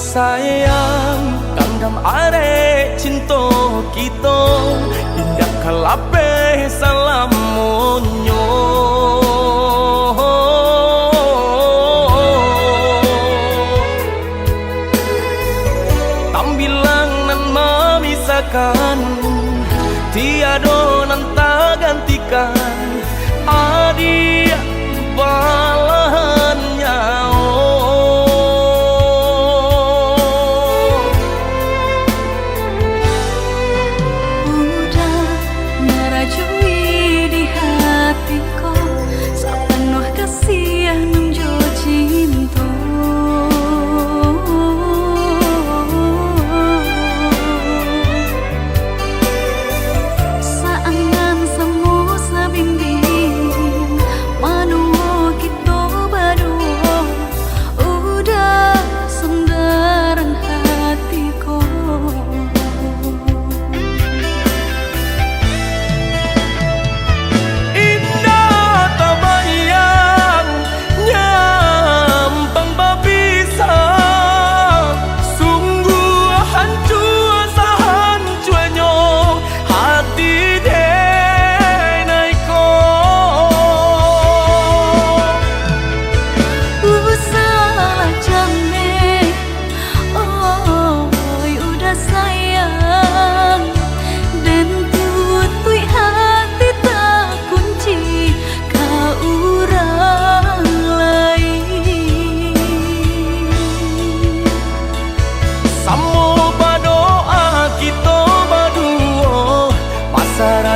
Sayang kandam are cinta kita indah kalape salamunyo tambilang nan memisahkan tiada nan tak gantikan adia balahannya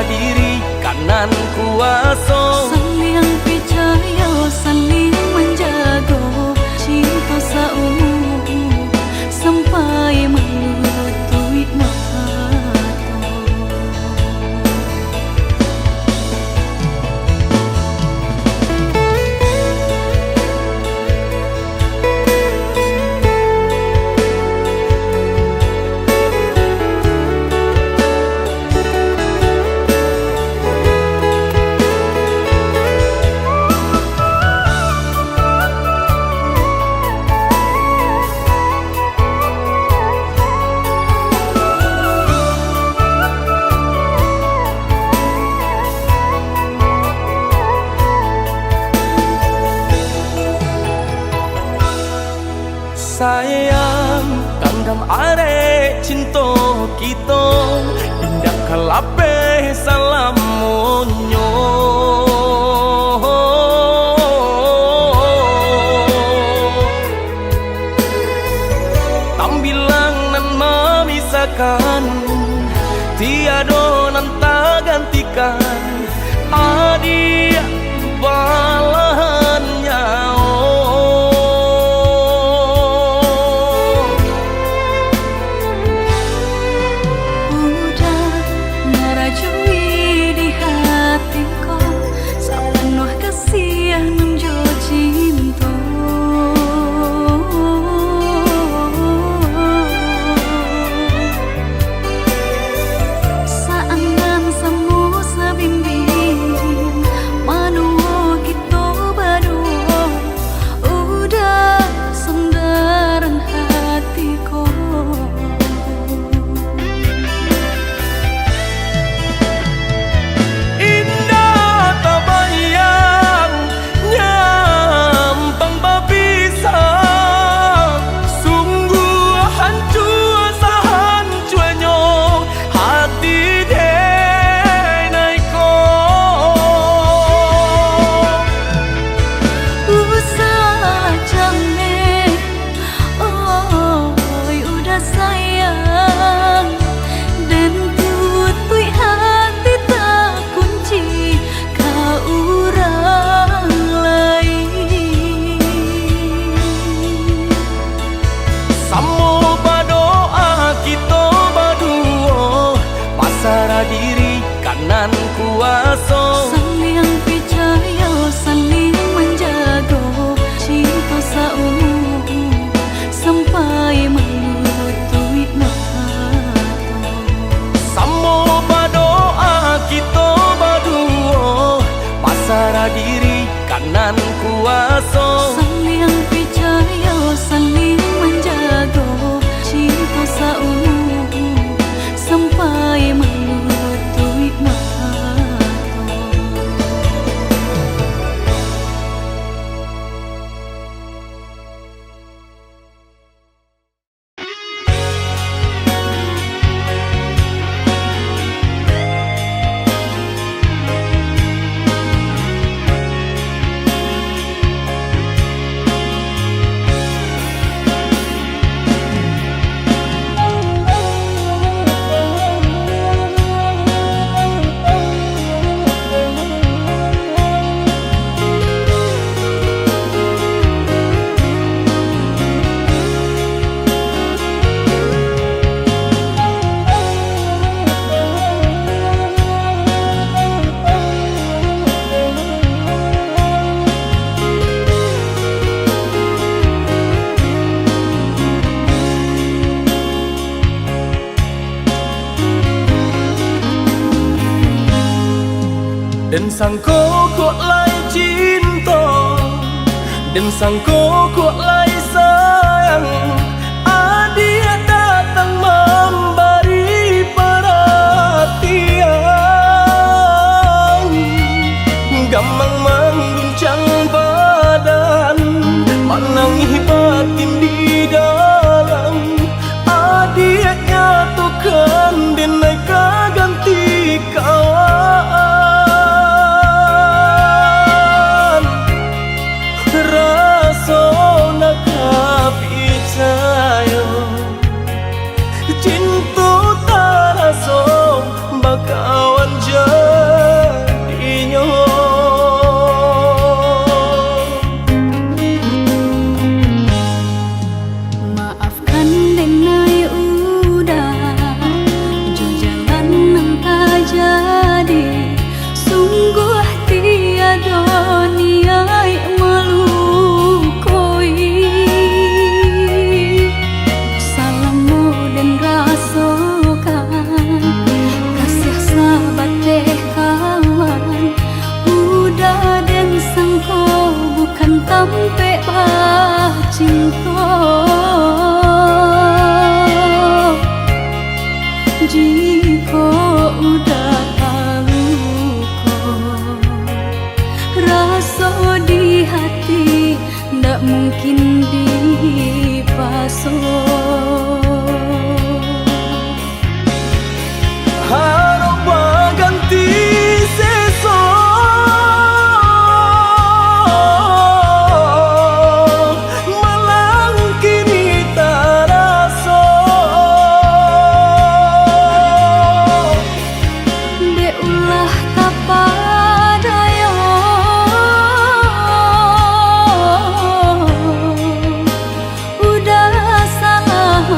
diri kanan kuasa saling percaya saling menjaga cinta seumur sampai menutup mata. Sayang kandam are cinta kita indah kalape salamunyo tambilang nan memisahkan tiada nan tak gantikan adia balahannya diri kanan kuasa saling percaya saling menjaga cinta seumur sampai menutup mata. Samo berdoa kita berdua pasrah diri kanan kuasa saling percaya saling menjaga saumu sampai melutui mata. Dan sang kok lai cinta, dan sang kok lai sayang, dia datang memberi perhatian, gamang mengguncang badan, menangi batin di dalam. Dia nyatukan dan naik ganti kawan. Rasona kapicayo cinta taraso bakawan jadinya. Maafkan denai udah jo jalan nang tak jadi, sungguh tiada niat melukoi. Salamu dan rasakan kasih sahabat teh kawan, udah dan sangko bukan tampe bah cinta. Jika udah tahu kok rasa di hati ndak mungkin dipasok. Harap ganti sesok, malang kini taraso. Beulah kapadaya udah salah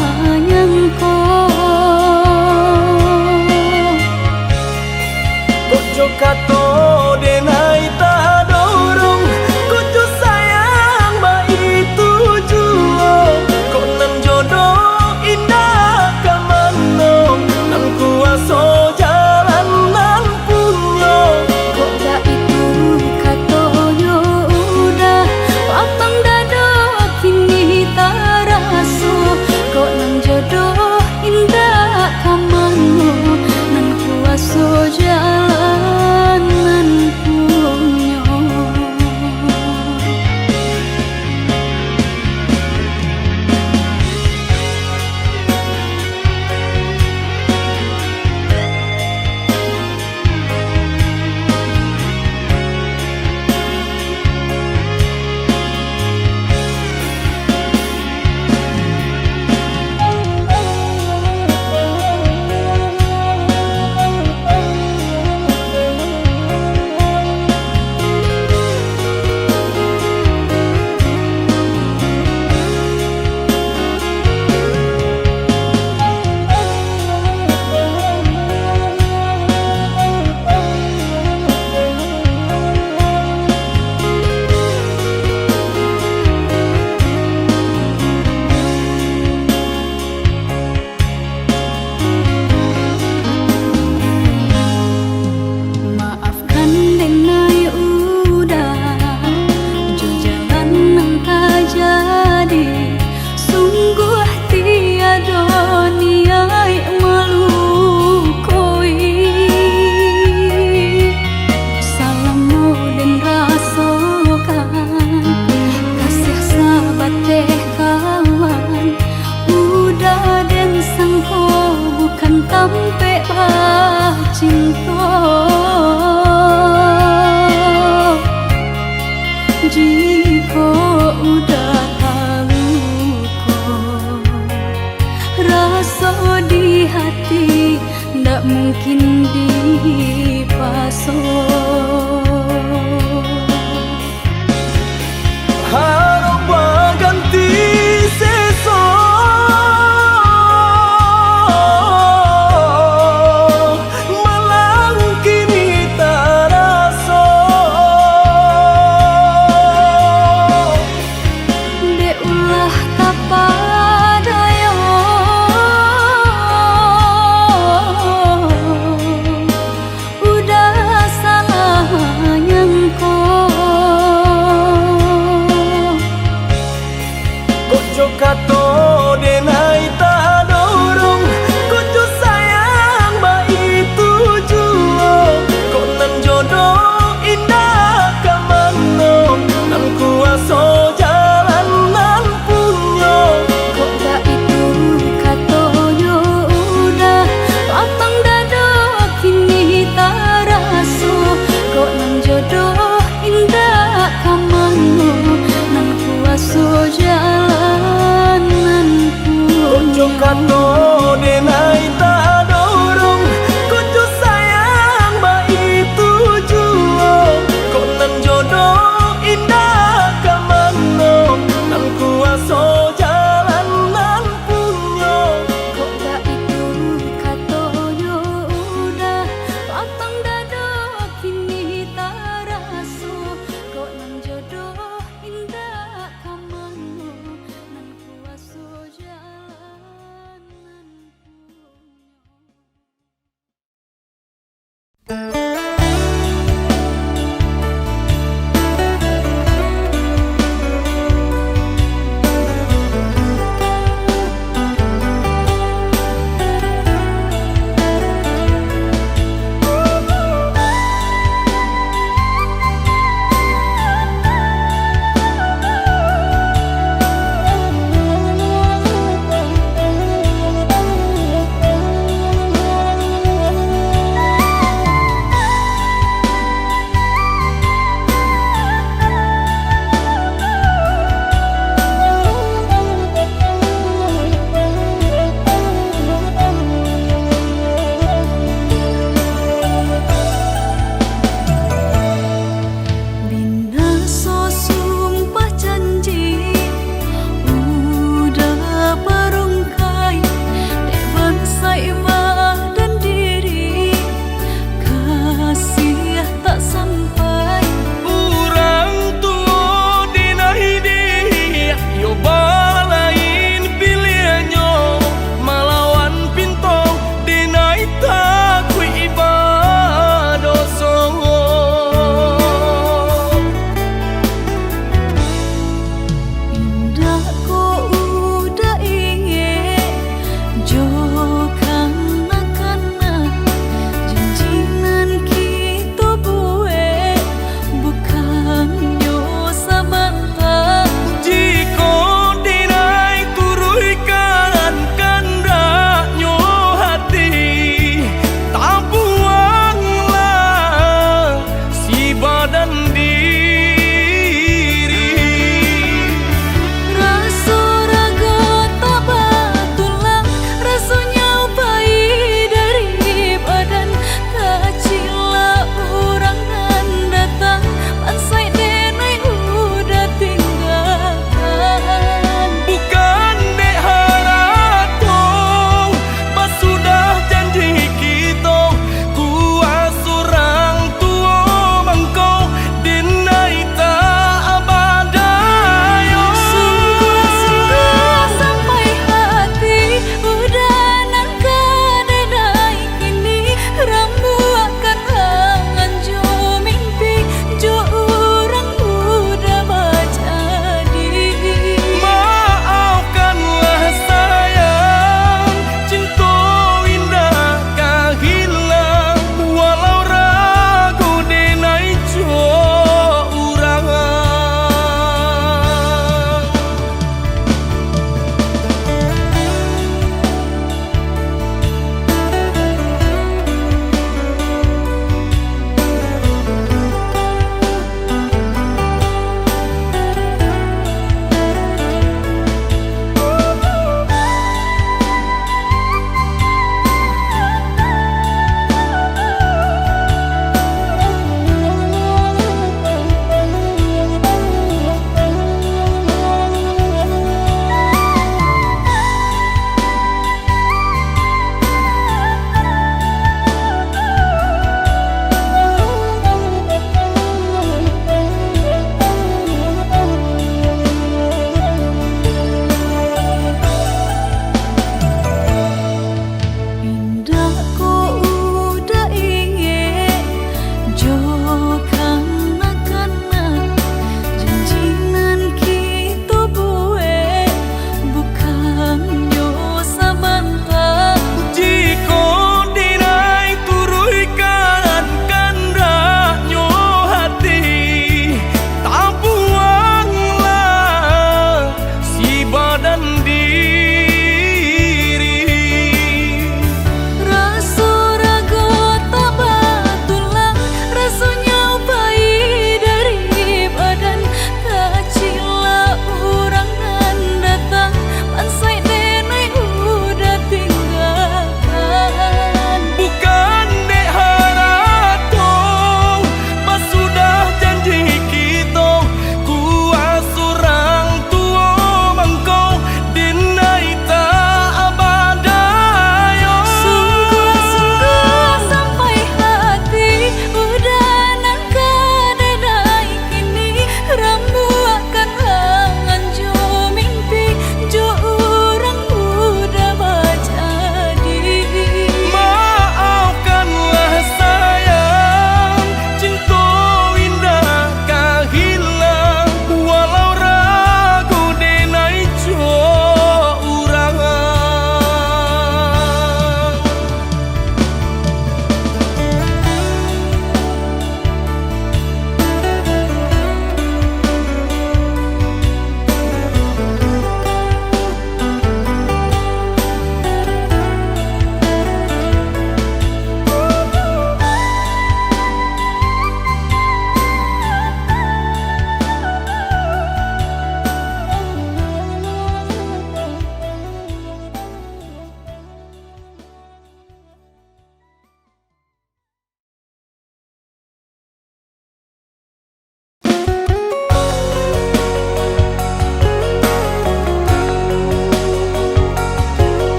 Janji kok udah haluko, rasa di hati ndak mungkin dipasok. Harap ganti sesok, malang kini taraso. Dek ulah tapadayo, udah salah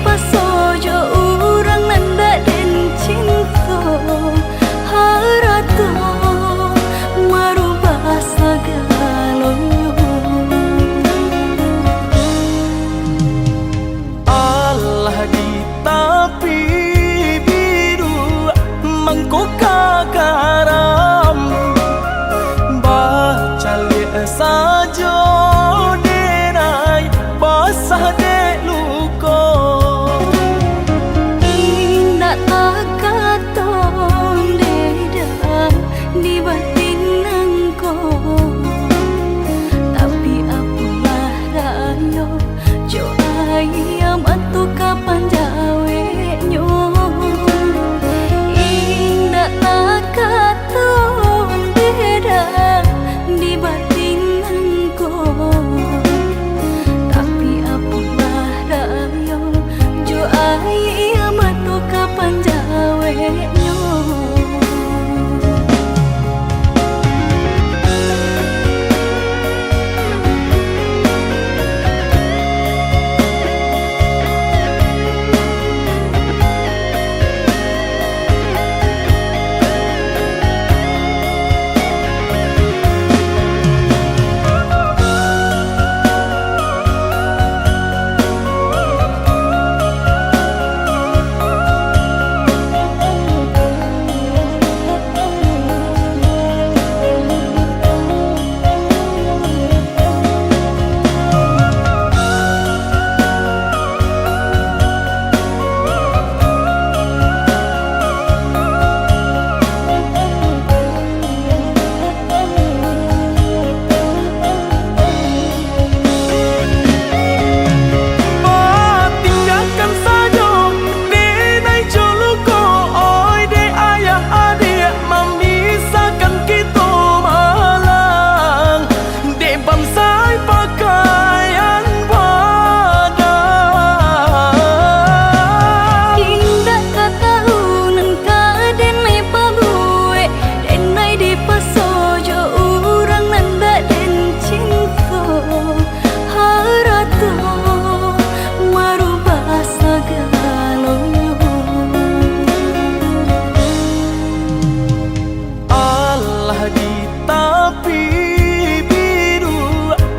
pasojo urang nanda den cinta harato marubah sagalonyo. Allah di tapi biru mangko kagaram baca liat saja denai basah de luko Indah tak katon deda di batin engko, tapi apalah rayo jo ayam atau kapan jawe nyo. Indah tak katon deda di batin engko, tapi apalah rayo jo ayam atau kapan jawe nyo. tinggalkan saja denai joluko oi de ayah adik memisahkan kita malang de bamsai pakaian badan. Indah katahunan ka denai pabue denai di pasojo urang nanda den cinta harato marubah sagalonyo. Allah di tapi biru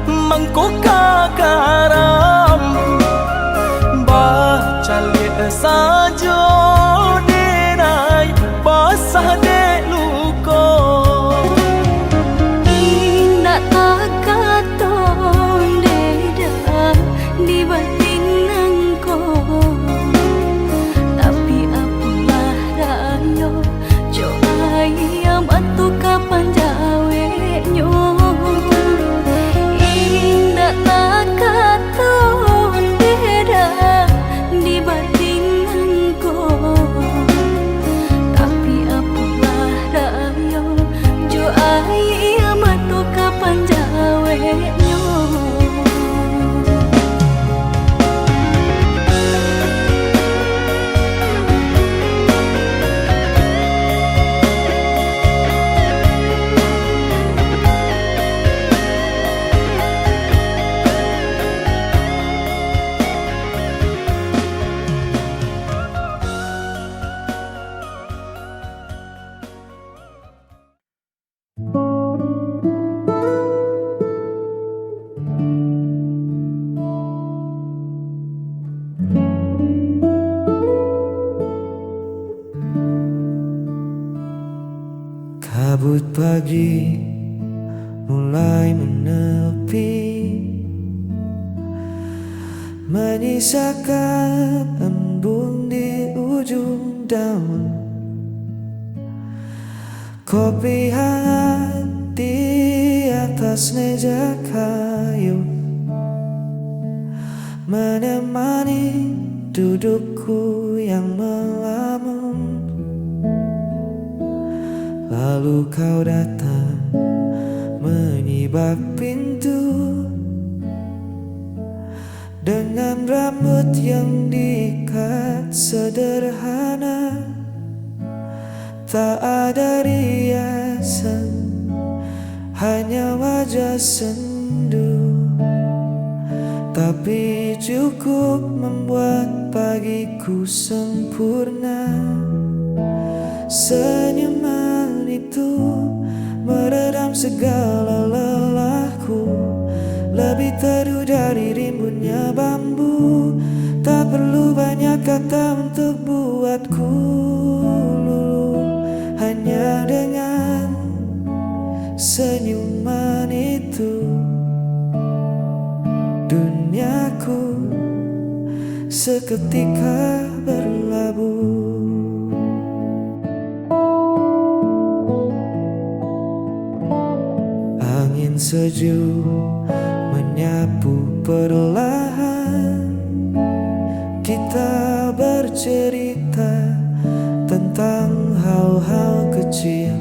mangko kagaram baca liat saja denai basah de luko Indah tak katon deda di batin engko, tapi apalah rayo jo ayam atau kapan jawe nyo. Indah tak katon deda di batin engko, tapi apalah rayo jo ayam atau kapan jawe nyo. Kabut pagi mulai menepi, menyisakan embun di ujung daun. Kopi hangat di atas meja kayu menemani dudukku yang melamun. Lalu kau datang menyibak pintu dengan rambut yang diikat sederhana, tak ada riasan, hanya wajah sendu. Tak tapi cukup membuat pagiku sempurna. Senyuman itu meredam segala lelahku, lebih teduh dari rimbunnya bambu. Tak perlu banyak kata untuk buatku luluh, hanya dengan senyuman itu duniaku seketika berlabuh. Angin sejuk menyapu perlahan, kita bercerita tentang hal-hal kecil,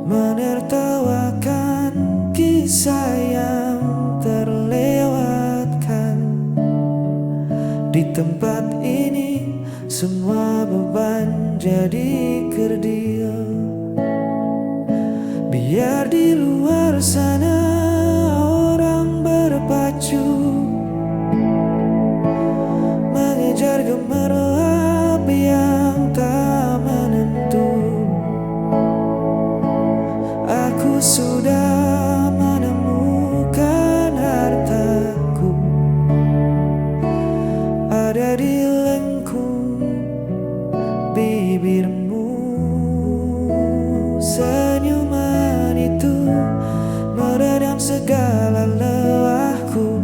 menertawakan kisah yang terlewatkan. Di tempat ini semua beban jadi kerdil. Biar di luar sana orang berpacu mengejar gemerlap yang tak menentu. Aku sudah menemukan hartaku, ada di lengkung bibirmu. Senyuman itu meredam segala lelahku,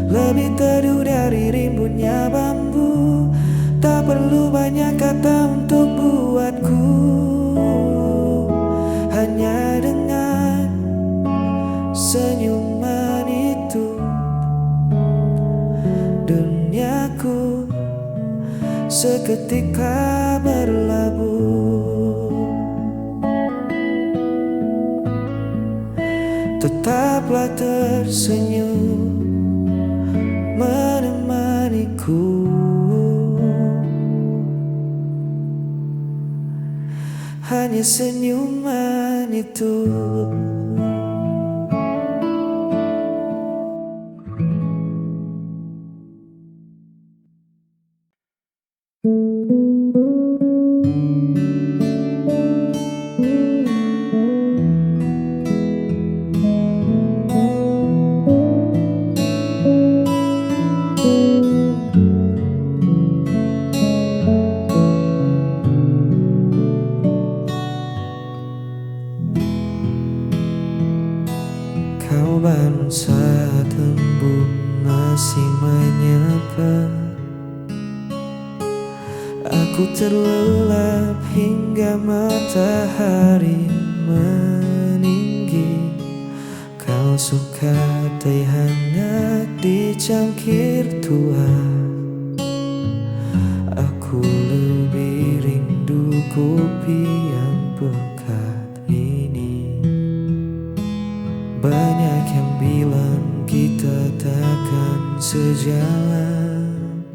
lebih teduh dari rimbunnya bambu. Tak perlu banyak kata untuk buatku, hanya dengan senyuman itu duniaku seketika berlabuh. Tetaplah tersenyum menemaniku, hanya senyuman itu. Kau bangun saat embun masih menyapa. Aku terlelap hingga matahari meninggi. Kau suka teh hangat dicangkir tua. Aku lebih rindu kopi yang pekat ini. Banyak yang bilang kita takkan sejalan,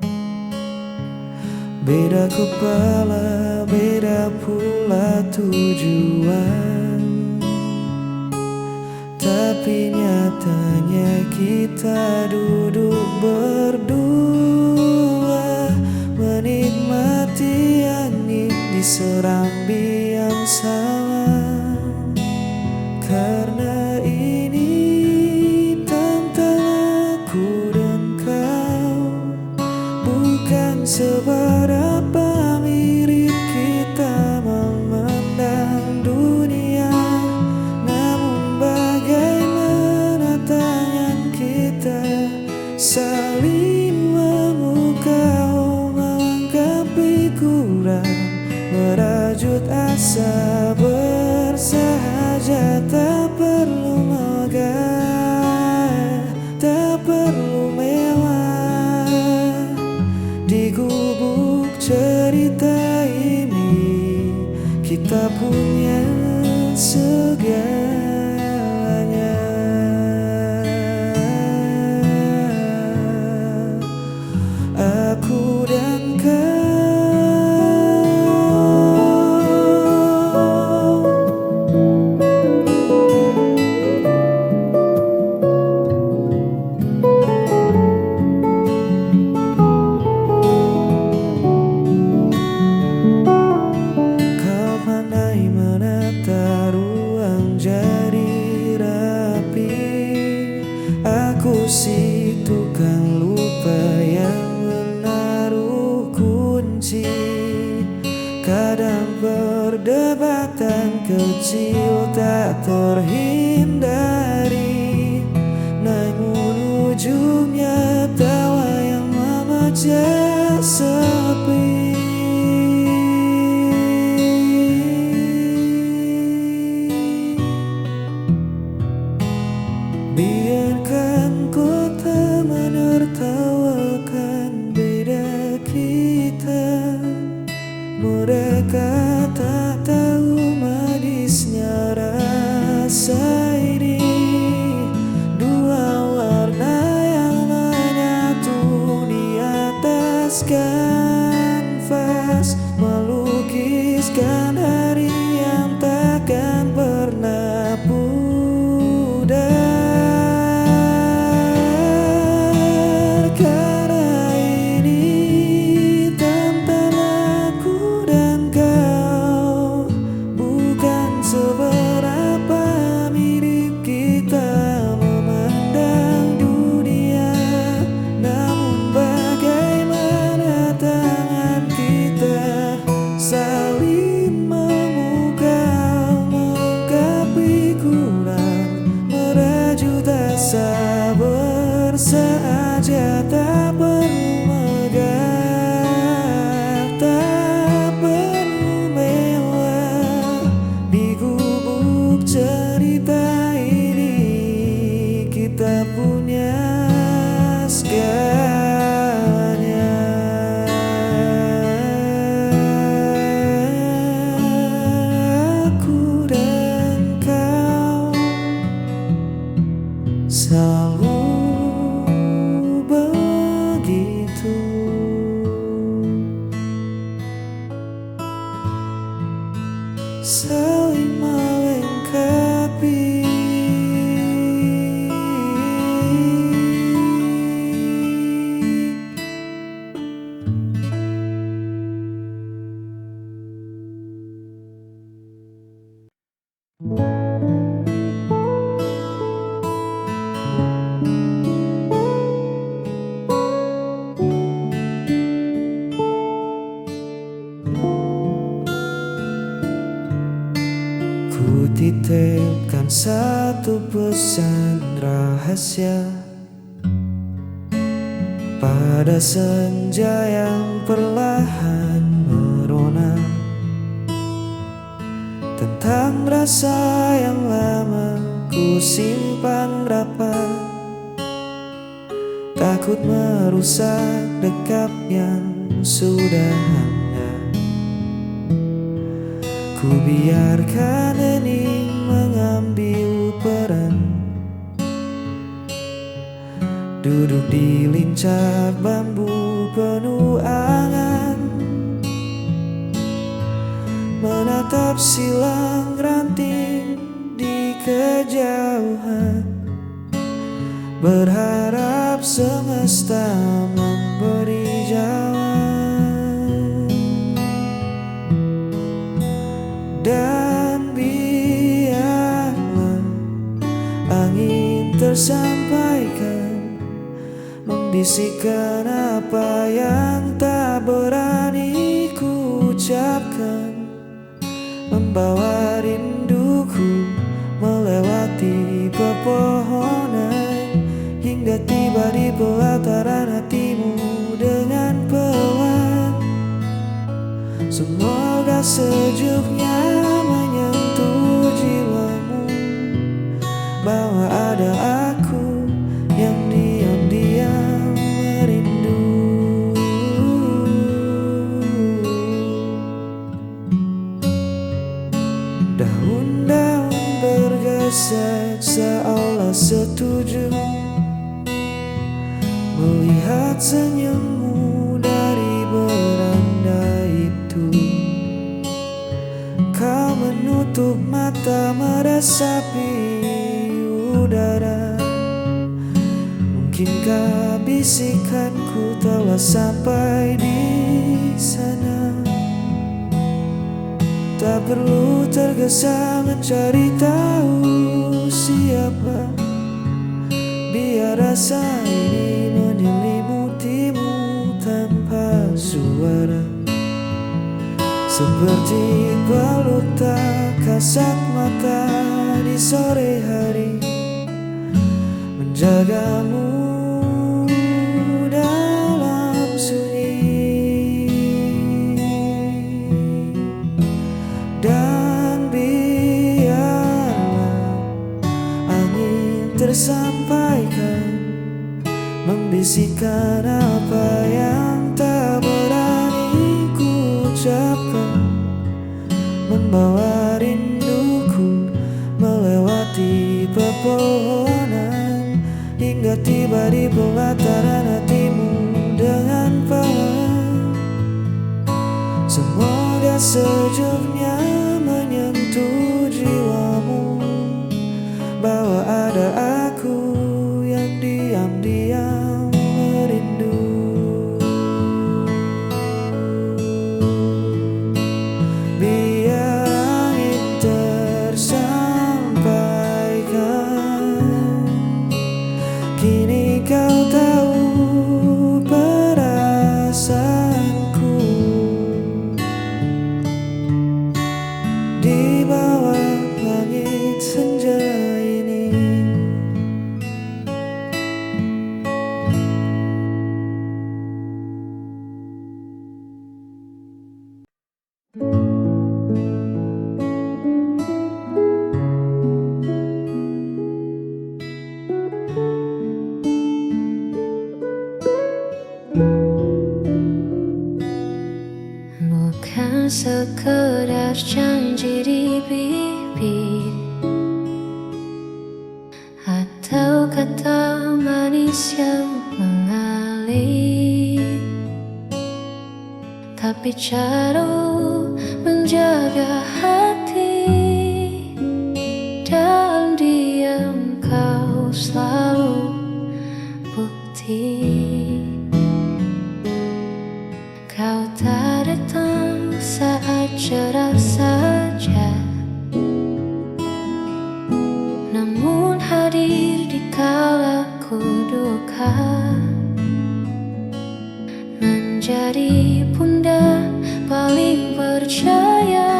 beda kepala, beda pula tujuan. Tapi nyatanya kita duduk berdua, menikmati angin di serambi yang sama. Karena ini tentang aku dan kau, bukan seberapa mirip kita memandang dunia. Namun bagaimana tangan kita saling memukau, melengkapi kurang, merajut asa bersahaja. Tak perlu megah, tak perlu mewah. Di gubuk cerita ini kita punya segalanya. Aku dan kau. Kadang perdebatan kecil tak terhindari, namun ujungnya tawa yang memecah sepi. Biarkan kota menertawakan beda kita. Mereka tak tahu manisnya rasa ini. Dua warna yang menyatu di atas kanvas, melukiskan hari yang takkan pernah pudar. Karena ini tantangan aku dan kau, bukan seberapa mirip kita memandang dunia, namun bagaimana tangan kita saling memukau, melengkapi kurang, merajut asa bersahaja. Tak perlu megah, tak perlu mewah, di gubuk cerita ini kita punya segalanya. Aku dan kau selalu begitu, saling melengkapi. Ku titipkan satu pesan rahasia pada senja yang perlahan merona, tentang rasa yang lama ku simpan rapat, takut merusak dekap yang sudah hangat. Ku biarkan hening mengambil peran, duduk di lincah bambu penuh angan, menatap silang ranting di kejauhan, berharap semesta memberi jawaban. Dan biarlah angin tersampaikan, membisikkan apa yang tak berani ku ucapkan, membawa rinduku melewati pepohonan, hingga tiba di pelataran hatimu dengan pelan. Semoga sejuknya menyentuh jiwamu, bahwa ada aku yang diam-diam merindu. Daun-daun bergeser seolah setuju melihat senyummu dari beranda itu. Kau menutup mata meresapi udara, mungkinkah bisikanku telah sampai di sana? Tak perlu tergesa mencari tahu siapa, biar rasa ini menyelimutimu tanpa suara. seperti balota kasat mata di sore hari, menjagamu dalam sunyi. Dan biarlah angin tersampaikan, membisikkan apa yang tak berani ku ucapkan, membawa rinduku melewati pepohonan, hingga tiba di pelataran hatimu dengan pelan. Semoga sejuknya menyentuh jiwamu, bahwa ada aku yang diam-diam merindu. Biar angin tersampaikan, kini kau tahu perasaanku. Di bawah langit senja ini, bukan sekedar janji di bibir atau kata manis yang mengalir, tapi cara menjaga hati. Dalam diam kau selalu bukti. Kau tak datang saat cerah saja, namun hadir di kala ku duka, menjadi bunda paling percaya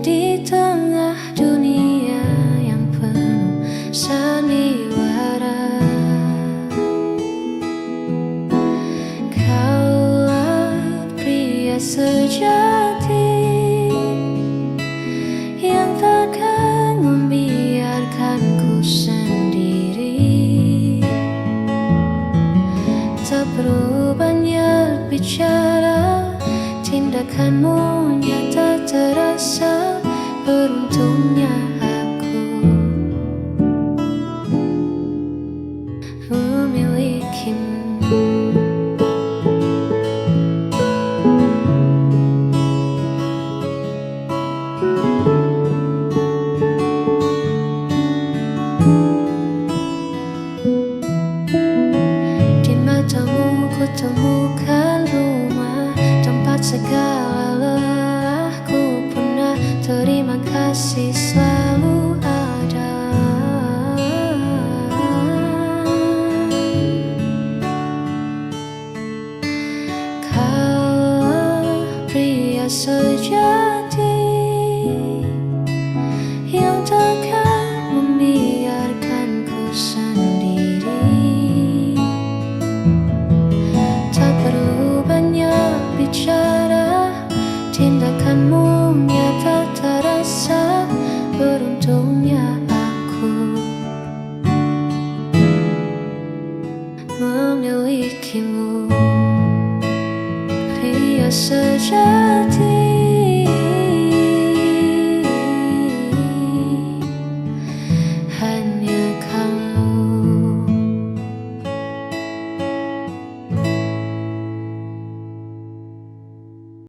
di tengah dunia yang penuh sandiwara. Sejati yang takkan membiarkanku sendiri. Tak perlu banyak bicara, tindakanmu nyata terasa. Beruntungnya aku memilikimu. Temukan rumah, tempat segala lelahku pernah. Terima kasih selalu ada. Kau pria sejati yang takkan membiarkanku sendiri. Bicara, tindakanmu nyata terasa. Beruntungnya aku memilikimu, pria sejati.